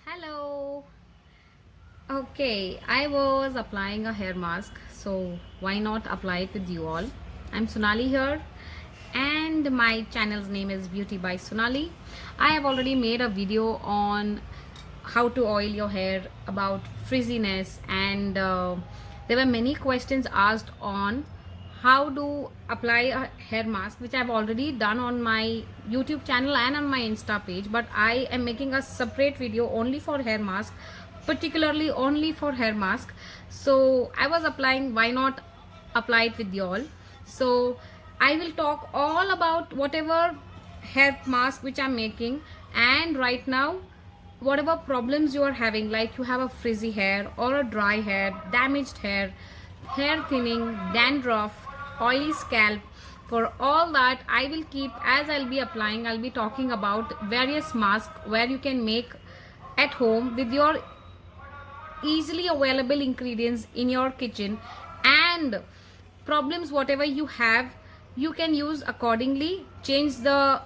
Hello. Okay, I was applying a hair mask, so why not apply it with you all? I'm Sonali here, and my channel's name is Beauty by Sonali. I have already made a video on how to oil your hair, about frizziness, and there were many questions asked on how to apply a hair mask, which I've already done on my YouTube channel and on my Insta page, but I am making a separate video only for hair mask, particularly only for hair mask. So I was applying, why not apply it with you all? So I will talk all about whatever hair mask which I'm making, and right now whatever problems you are having, like you have a frizzy hair or a dry hair, damaged hair, hair thinning, dandruff, oily scalp, for all that I will keep, as I'll be applying, I'll be talking about various masks where you can make at home with your easily available ingredients in your kitchen, and problems whatever you have, you can use accordingly, change the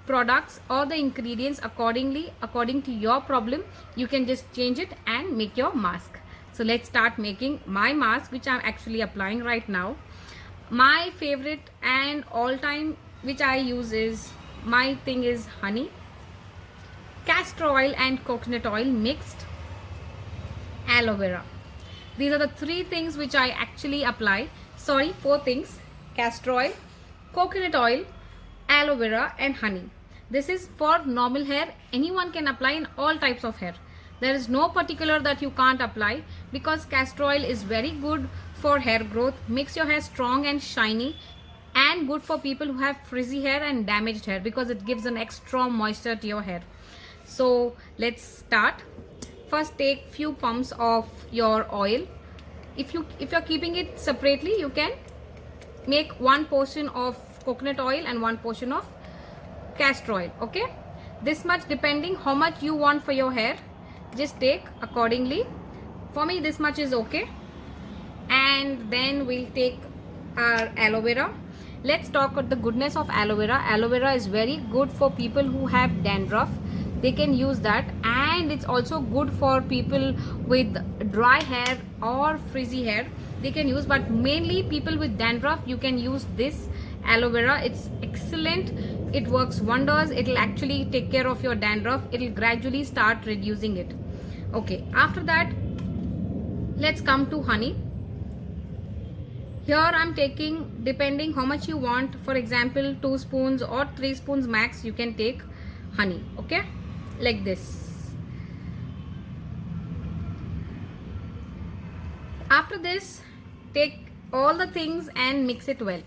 products or the ingredients accordingly, according to your problem. You can just change it and make your mask. So let's start making my mask, which I'm actually applying right now. My favorite and all time which I use is, my thing is honey, castor oil and coconut oil mixed, aloe vera. These are the three things which I actually apply. Sorry, four things: castor oil, coconut oil, aloe vera and honey. This is for normal hair. Anyone can apply in all types of hair. There is no particular that you can't apply, because castor oil is very good for hair growth, makes your hair strong and shiny, and good for people who have frizzy hair and damaged hair, because it gives an extra moisture to your hair. So let's start. First, take few pumps of your oil. If you're keeping it separately, you can make one portion of coconut oil and one portion of castor oil. Okay, this much, depending how much you want for your hair, just take accordingly. For me, this much is okay. And then we'll take our aloe vera. Let's talk about the goodness of aloe vera. Aloe vera is very good for people who have dandruff. They can use that, and it's also good for people with dry hair or frizzy hair. They can use, but mainly people with dandruff, you can use this aloe vera. It's excellent. It works wonders. It'll actually take care of your dandruff. It'll gradually start reducing it. Okay, after that, let's come to honey. Here I'm taking, depending how much you want, for example 2 spoons or 3 spoons max, you can take honey. Okay, like this. After this, take all the things and mix it well.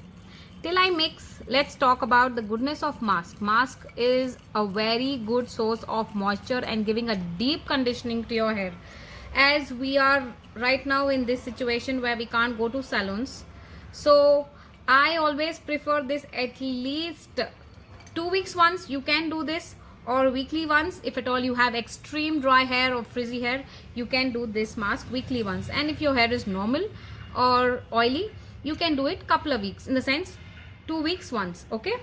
Till I mix, let's talk about the goodness of mask. Mask is a very good source of moisture and giving a deep conditioning to your hair. As we are right now in this situation where we can't go to salons, so I always prefer this at least 2 weeks once. You can do this, or weekly once. If at all you have extreme dry hair or frizzy hair, you can do this mask weekly once. And if your hair is normal or oily, you can do it couple of weeks, in the sense 2 weeks once. Okay,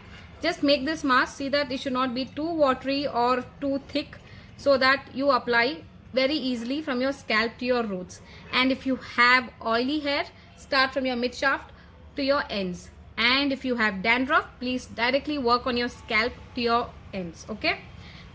just make this mask. See that it should not be too watery or too thick, so that you apply very easily from your scalp to your roots. And if you have oily hair, start from your mid shaft to your ends. And if you have dandruff, please directly work on your scalp to your ends. Okay,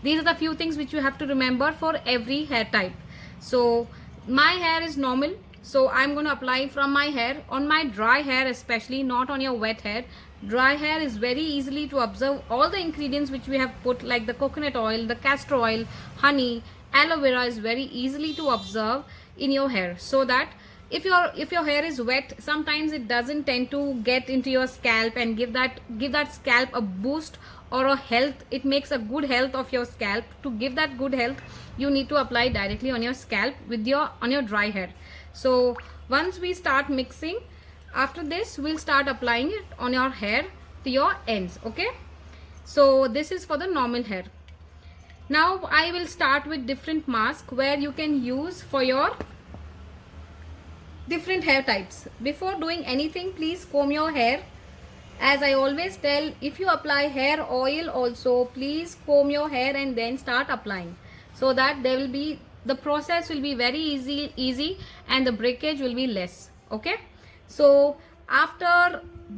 these are the few things which you have to remember for every hair type. So my hair is normal, so I'm going to apply from my hair. On my dry hair especially, not on your wet hair. Dry hair is very easily to observe all the ingredients which we have put, like the coconut oil, the castor oil, honey, aloe vera is very easily to observe in your hair, so that if your hair is wet, sometimes it doesn't tend to get into your scalp and give that scalp a boost or a health. It makes a good health of your scalp. To give that good health, you need to apply directly on your scalp with on your dry hair. So once we start mixing, after this we'll start applying it on your hair to your ends. Okay, so this is for the normal hair. Now I will start with different masks where you can use for your different hair types. Before doing anything, please comb your hair. As I always tell, if you apply hair oil also, please comb your hair and then start applying. so that there will be, the process will be very easy and the breakage will be less. Okay, so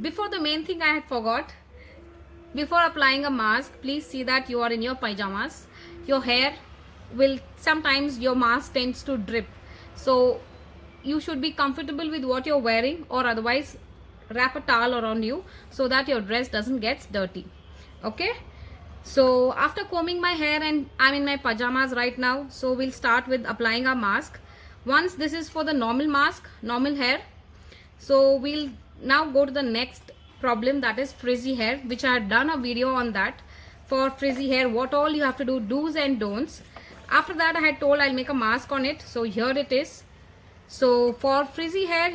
before the main thing I had forgot, before applying a mask, please see that you are in your pajamas. Your hair will, sometimes your mask tends to drip, so you should be comfortable with what you're wearing, or otherwise wrap a towel around you so that your dress doesn't get dirty. Okay, so after combing my hair and I'm in my pajamas right now, so we'll start with applying our mask. Once this is for the normal mask, normal hair, so we'll now go to the next problem, that is frizzy hair, which I had done a video on that. For frizzy hair, what all you have to do, do's and don'ts. After that I had told I'll make a mask on it, so here it is. So for frizzy hair,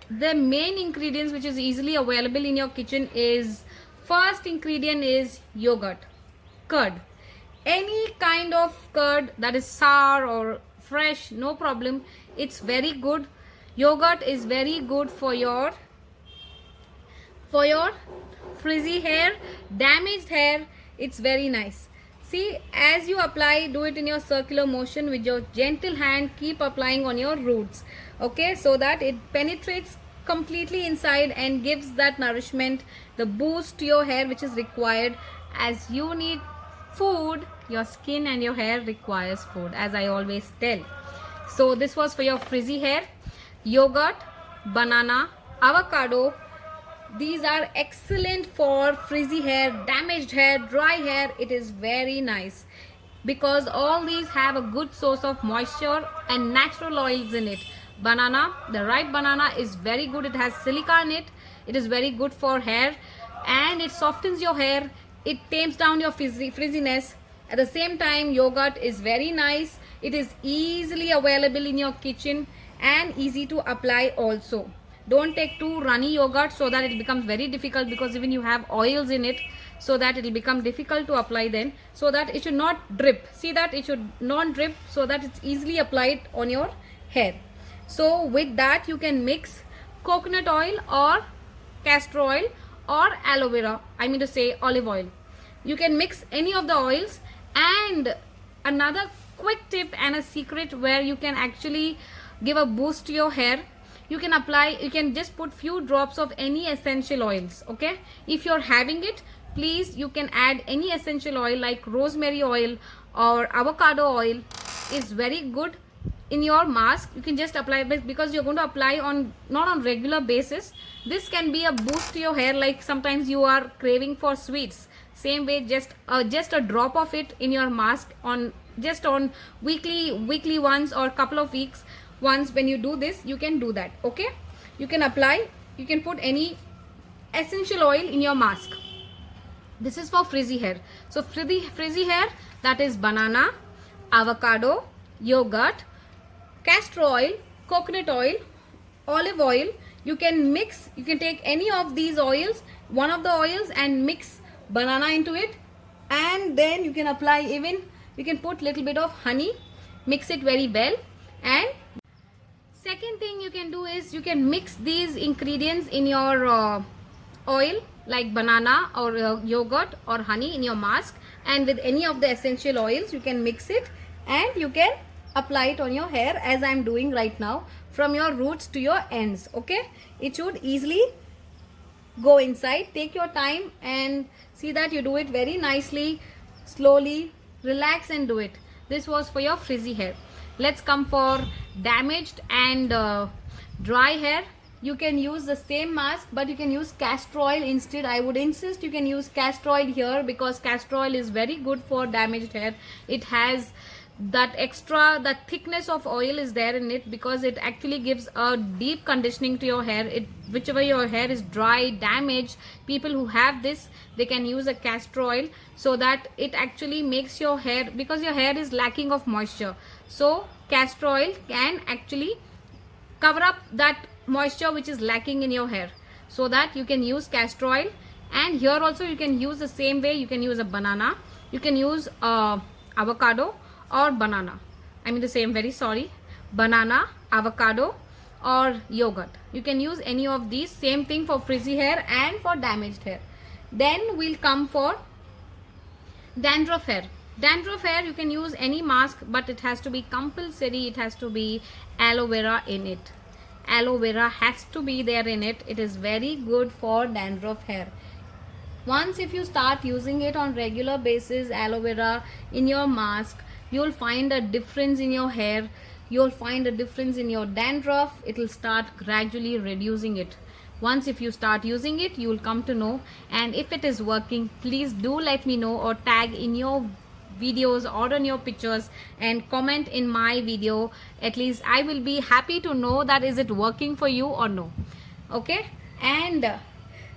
the main ingredients which is easily available in your kitchen is, first ingredient is yogurt, curd. Any kind of curd that is sour or fresh, no problem, it's very good. Yogurt is very good for your frizzy hair, damaged hair. It's very nice. See, as you apply, do it in your circular motion with your gentle hand. Keep applying on your roots, okay, so that it penetrates completely inside and gives that nourishment, the boost to your hair which is required. As you need food, your skin and your hair requires food, as I always tell. So this was for your frizzy hair. Yogurt, banana, avocado, these are excellent for frizzy hair, damaged hair, dry hair. It is very nice because all these have a good source of moisture and natural oils in it. Banana, the ripe banana is very good. It has silica in it. It is very good for hair and it softens your hair. It tames down your frizziness. At the same time, yogurt is very nice. It is easily available in your kitchen and easy to apply also. Don't take too runny yogurt so that it becomes very difficult, because even you have oils in it, so that it will become difficult to apply then, so that it should not drip. See that it should not drip, so that it's easily applied on your hair. So with that you can mix coconut oil or castor oil or aloe vera, I mean to say olive oil. You can mix any of the oils. And another quick tip and a secret where you can actually give a boost to your hair, you can apply, you can just put few drops of any essential oils. Okay, if you're having it, please, you can add any essential oil like rosemary oil or avocado oil. Is very good in your mask. You can just apply it because you're going to apply on not on regular basis. This can be a boost to your hair, like sometimes you are craving for sweets, same way just a drop of it in your mask on weekly once or couple of weeks once. When you do this, you can do that. Okay, you can apply, you can put any essential oil in your mask. This is for frizzy hair. So frizzy hair, that is banana, avocado, yogurt, castor oil, coconut oil, olive oil. You can mix, you can take any of these oils, one of the oils, and mix banana into it, and then you can apply, even you can put little bit of honey, mix it very well. And second thing you can do is you can mix these ingredients in your oil like banana or yogurt or honey in your mask, and with any of the essential oils you can mix it and you can apply it on your hair, as I am doing right now, from your roots to your ends. Okay, it should easily go inside. Take your time and see that you do it very nicely, slowly, relax and do it. This was for your frizzy hair. Let's come for damaged and dry hair. You can use the same mask, but you can use castor oil instead. I would insist you can use castor oil here, because castor oil is very good for damaged hair. It has that extra, that thickness of oil is there in it, because it actually gives a deep conditioning to your hair. Whichever your hair is dry, damaged, people who have this, they can use a castor oil, so that it actually makes your hair, because your hair is lacking of moisture, so castor oil can actually cover up that moisture which is lacking in your hair, so that you can use castor oil. And here also you can use the same way. You can use a banana, you can use avocado or banana, I mean the same, very sorry, banana, avocado or yogurt. You can use any of these. Same thing for frizzy hair and for damaged hair. Then we'll come for dandruff hair. Dandruff hair, you can use any mask, but it has to be compulsory. It has to be aloe vera in it. Aloe vera has to be there in it. It is very good for dandruff hair. Once if you start using it on regular basis, aloe vera in your mask, you'll find a difference in your hair. You'll find a difference in your dandruff. It will start gradually reducing it. Once if you start using it, you will come to know. And if it is working, please do let me know, or tag in your videos or on your pictures and comment in my video. At least I will be happy to know that is it working for you or no. Okay. And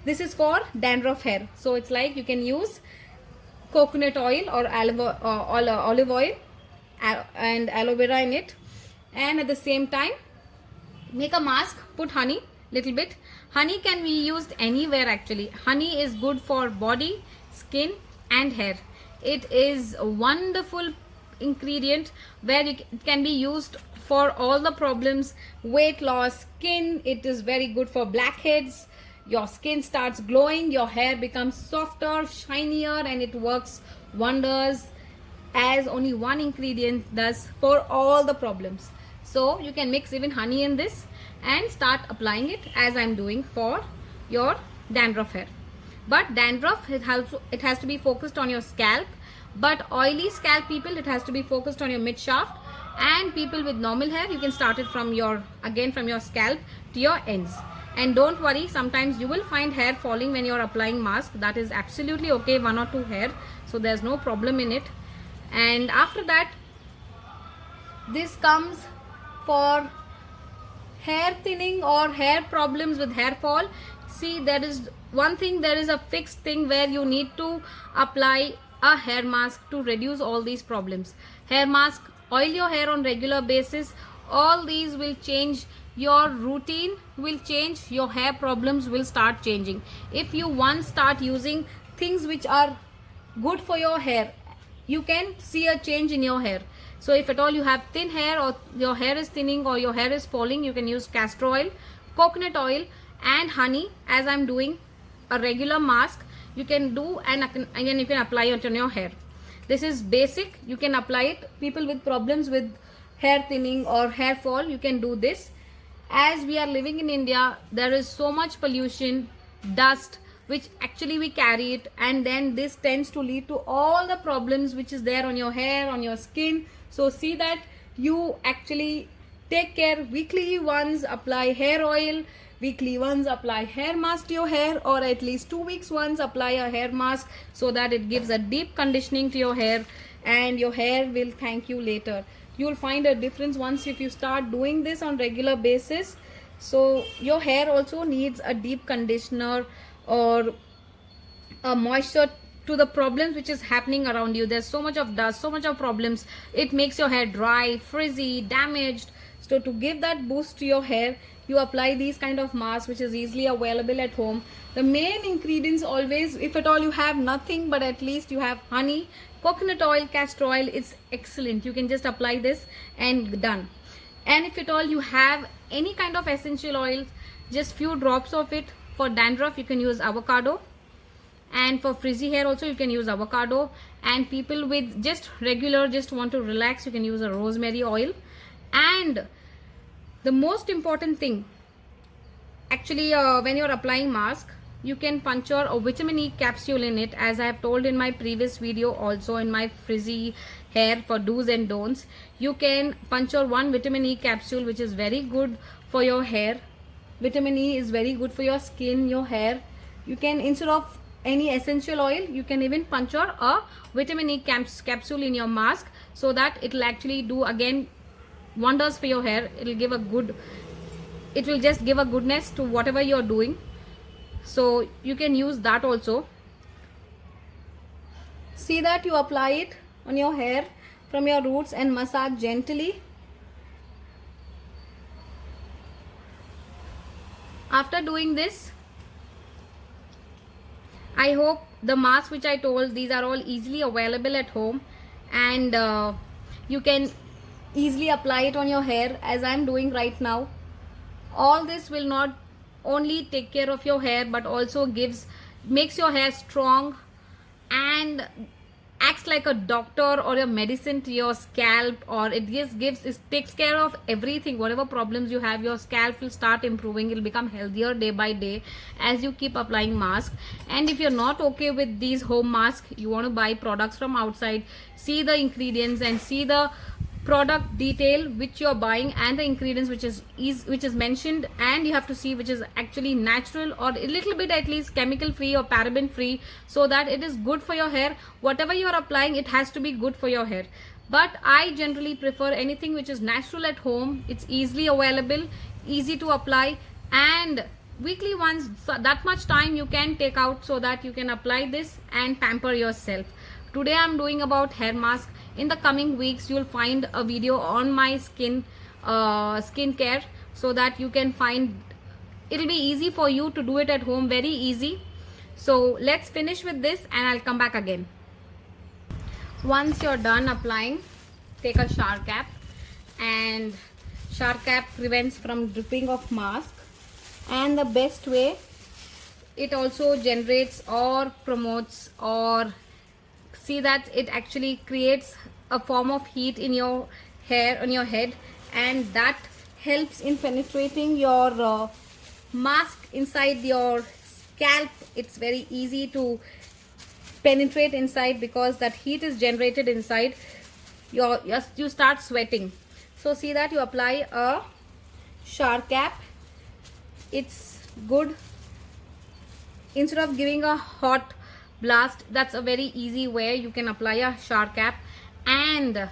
this is for dandruff hair. So it's like you can use coconut oil or olive oil and aloe vera in it, and at the same time make a mask. Put honey, little bit. Honey can be used anywhere actually. Honey is good for body, skin and hair. It is a wonderful ingredient where it can be used for all the problems. Weight loss, skin, it is very good for blackheads. Your skin starts glowing, your hair becomes softer, shinier, and it works wonders as only one ingredient does for all the problems. So you can mix even honey in this and start applying it as I'm doing for your dandruff hair. But dandruff, it has to be focused on your scalp. But oily scalp people, it has to be focused on your mid shaft. And people with normal hair, you can start it from your scalp to your ends. And don't worry, sometimes you will find hair falling when you're applying mask. That is absolutely okay, 1 or 2 hair. So there's no problem in it. And after that, this comes for hair thinning or hair problems with hair fall. See, there is one thing, there is a fixed thing where you need to apply a hair mask to reduce all these problems. Hair mask, oil your hair on regular basis. All these will change, your routine will change, your hair problems will start changing. If you once start using things which are good for your hair, you can see a change in your hair. So if at all you have thin hair, or your hair is thinning, or your hair is falling, you can use castor oil, coconut oil and honey as I'm doing a regular mask. You can do, and again you can apply it on your hair. This is basic, you can apply it. People with problems with hair thinning or hair fall, you can do this. As we are living in India, there is so much pollution, dust, which actually we carry it, and then this tends to lead to all the problems which is there on your hair, on your skin. So see that you actually take care. Weekly once apply hair oil, weekly once apply hair mask to your hair, or at least 2 weeks once apply a hair mask, so that it gives a deep conditioning to your hair, and your hair will thank you later. You will find a difference once if you start doing this on regular basis. So your hair also needs a deep conditioner or a moisture to the problems which is happening around you. There's so much of dust, so much of problems. It makes your hair dry, frizzy, damaged. So to give that boost to your hair, you apply these kind of masks which is easily available at home. The main ingredients always, if at all you have nothing, but at least you have honey, coconut oil, castor oil, it's excellent. You can just apply this and done. And if at all you have any kind of essential oil, just few drops of it. For dandruff, you can use avocado, and for frizzy hair also you can use avocado. And people with just want to relax, you can use a rosemary oil. And the most important thing, actually, when you're applying mask, you can puncture a vitamin E capsule in it, as I have told in my previous video, also in my frizzy hair for do's and don'ts. You can puncture 1 vitamin E capsule, which is very good for your hair. Vitamin E is very good for your skin, your hair. You can, instead of any essential oil, you can even puncture a vitamin E capsule in your mask, so that it will actually do again wonders for your hair. It will just give a goodness to whatever you're doing. So you can use that also. See that you apply it on your hair from your roots and massage gently. After doing this, I hope the masks which I told, these are all easily available at home, and you can easily apply it on your hair as I'm doing right now. All this will not only take care of your hair, but also makes your hair strong, and acts like a doctor or a medicine to your scalp, or it just it takes care of everything. Whatever problems you have, your scalp will start improving. It'll become healthier day by day as you keep applying mask. And if you're not okay with these home masks, you want to buy products from outside, see the ingredients and see the product detail which you're buying and the ingredients which is mentioned, and you have to see which is actually natural or a little bit at least chemical free or paraben free, so that it is good for your hair. Whatever you are applying, it has to be good for your hair. But I generally prefer anything which is natural at home. It's easily available, easy to apply, and weekly once, so that much time you can take out so that you can apply this and pamper yourself. Today I'm doing about hair mask. In the coming weeks you'll find a video on my skincare, so that you can find, it'll be easy for you to do it at home, very easy. So let's finish with this and I'll come back again. Once you're done applying, take a shower cap, and shower cap prevents from dripping of mask. And the best way, it also generates or promotes or see that it actually creates a form of heat in your hair, on your head, and that helps in penetrating your mask inside your scalp. It's very easy to penetrate inside because that heat is generated inside. You start sweating. So see that you apply a shower cap. It's good. Instead of giving a hot blast, that's a very easy way you can apply a shower cap. And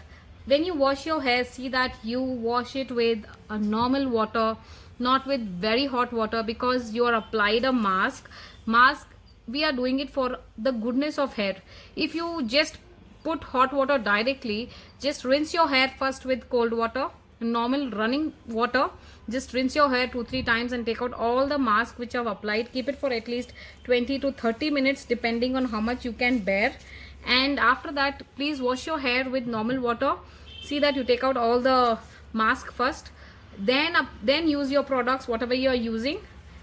when you wash your hair, see that you wash it with a normal water, not with very hot water, because you are applied a mask. We are doing it for the goodness of hair. If you just put hot water directly, just rinse your hair first with cold water, normal running water. Just rinse your hair 2-3 times and take out all the mask which you have applied. Keep it for at least 20 to 30 minutes depending on how much you can bear. And after that, please wash your hair with normal water. See that you take out all the mask first, then use your products whatever you are using,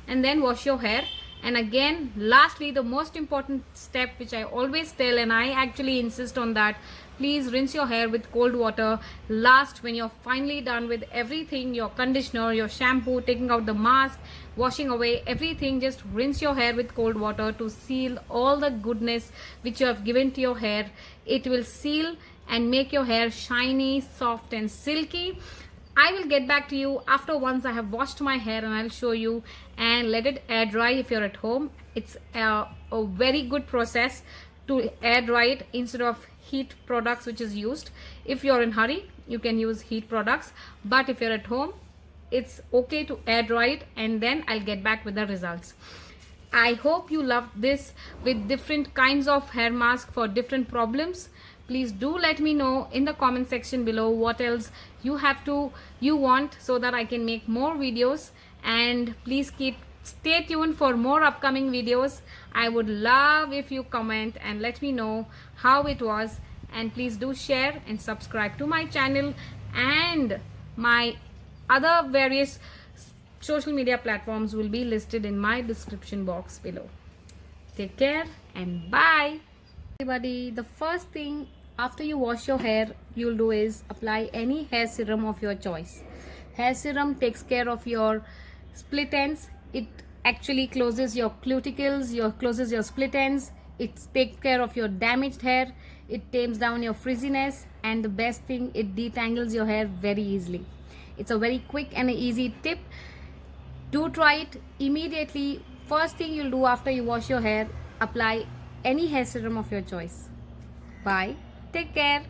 and then wash your hair. And again, lastly, the most important step which I always tell, and I actually insist on that, please rinse your hair with cold water. Last, when you're finally done with everything, your conditioner, your shampoo, taking out the mask, washing away everything, just rinse your hair with cold water to seal all the goodness which you have given to your hair. It will seal and make your hair shiny, soft and silky. I will get back to you after once I have washed my hair, and I'll show you, and let it air dry if you're at home. It's a very good process to air dry it instead of heat products which is used. If you're in hurry, you can use heat products, but if you're at home, it's okay to air dry it, and then I'll get back with the results. I hope you loved this with different kinds of hair mask for different problems. Please do let me know in the comment section below what else you want, so that I can make more videos. And please stay tuned for more upcoming videos. I would love if you comment and let me know how it was. And please do share and subscribe to my channel and my other various social media platforms will be listed in my description box below. Take care and bye everybody. The first thing after you wash your hair you'll do is apply any hair serum of your choice. Hair serum takes care of your split ends. It actually closes your cuticles, closes your split ends. It takes care of your damaged hair. It tames down your frizziness, and the best thing, it detangles your hair very easily. It's a very quick and easy tip. Do try it immediately. First thing you'll do after you wash your hair, apply any hair serum of your choice. Bye. Take care.